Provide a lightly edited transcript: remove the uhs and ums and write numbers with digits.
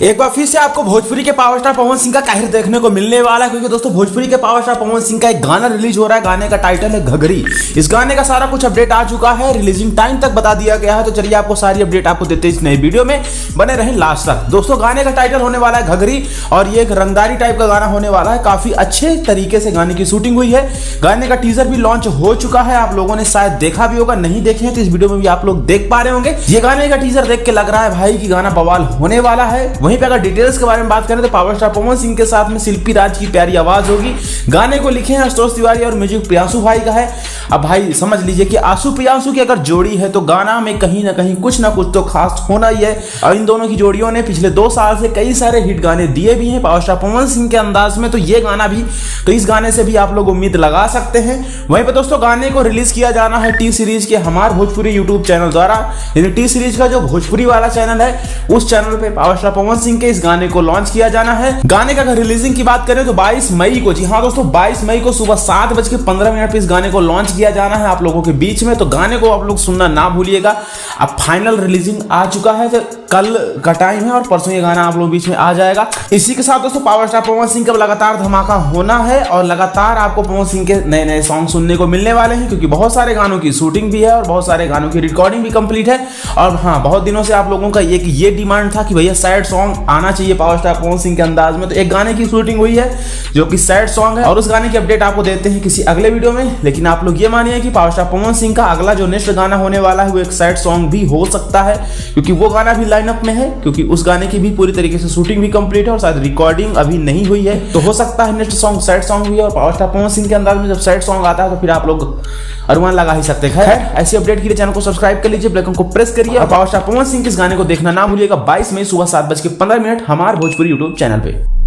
एक बार फिर से आपको भोजपुरी के पावर स्टार पवन सिंह का कहर देखने को मिलने वाला है, क्योंकि दोस्तों भोजपुरी के पावर स्टार पवन सिंह का एक गाना रिलीज हो रहा है। गाने का टाइटल है घघरी। इस गाने का सारा कुछ अपडेट आ चुका है, रिलीजिंग टाइम तक बता दिया गया है। तो चलिए आपको सारी अपडेट आपको देते इस नए वीडियो में, बने रहें लास्ट तक। दोस्तों गाने का टाइटल होने वाला है घघरी और ये एक रंगदारी टाइप का गाना होने वाला है। काफी अच्छे तरीके से गाने की शूटिंग हुई है। गाने का टीजर भी लॉन्च हो चुका है, आप लोगों ने शायद देखा भी होगा, नहीं देखे हैं तो इस वीडियो में भी आप लोग देख पा रहे होंगे। ये गाने का टीजर देख के लग रहा है भाई कि गाना बवाल होने वाला है। वहीं पे अगर डिटेल्स के बारे में बात करें तो पावर स्टार पवन सिंह के साथ में शिल्पी राज की प्यारी आवाज होगी। गाने को लिखे हैं आशुतोष तिवारी और म्यूजिक प्रियांशु भाई का है। अब भाई समझ लीजिए कि आशु प्रियांशु की अगर जोड़ी है तो गाना में कहीं ना कहीं कुछ ना कुछ तो खास होना ही है। और इन दोनों की जोड़ियों ने पिछले 2 साल से कई सारे हिट गाने दिए भी हैं पावर स्टार पवन सिंह के अंदाज में, तो ये गाना भी, तो इस गाने से भी आप लोग उम्मीद लगा सकते हैं। वहीं पर दोस्तों गाने को रिलीज किया जाना है टी सीरीज के हमार भोजपुरी यूट्यूब चैनल द्वारा। यानी टी सीरीज का जो भोजपुरी वाला चैनल है उस चैनल पे पावर स्टार पवन सिंह के इस गाने को लॉन्च किया जाना है। गाने का अगर रिलीजिंग की बात करें तो 22 मई को, जी हाँ दोस्तों 22 मई को सुबह 7:15 पे इस गाने को लॉन्च किया जाना है आप लोगों के बीच में। तो गाने को आप लोग सुनना ना भूलिएगा। अब फाइनल रिलीजिंग आ चुका है, तो कल का टाइम है और परसों ये गाना आप लोगों के बीच में आ जाएगा। इसी के साथ दोस्तों पावर स्टार पवन सिंह का लगातार धमाका होना है और लगातार आपको पवन सिंह के नए नए सॉन्ग सुनने को मिलने वाले हैं, क्योंकि बहुत सारे गानों की शूटिंग भी है और बहुत सारे गानों की रिकॉर्डिंग भी कंप्लीट है। और हाँ, बहुत दिनों से आप लोगों का ये डिमांड था कि भैया सैड सॉन्ग आना चाहिए पावर स्टार पवन सिंह के अंदाज में। तो एक गाने की शूटिंग हुई है जो कि सैड सॉन्ग है और उस गाने की अपडेट आपको देते हैं किसी अगले वीडियो में। लेकिन आप लोग ये मानिए कि पावर स्टार पवन सिंह का अगला जो नेक्स्ट गाना होने वाला है वो एक सैड सॉन्ग भी हो सकता है, क्योंकि वो गाना भी लाइनअप में है, क्योंकि उस गाने की भी पूरी तरीके से शूटिंग भी कंप्लीट है और शायद रिकॉर्डिंग अभी नहीं हुई है। तो हो सकता है नेक्स्ट सॉन्ग सैड सॉन्ग भी है। और पावर स्टार पवन सिंह के अंदाज में जब सैड सॉन्ग आता है तो फिर आप लोग अनुमान लगा ही सकते हैं। खैर, ऐसी अपडेट के लिए चैनल को सब्सक्राइब कर लीजिए, बेल आइकन को प्रेस करिए और पावर स्टार पवन सिंह के इस गाने को देखना ना भूलिएगा 22 मई सुबह 7:15 हमारे भोजपुरी यूट्यूब चैनल पे।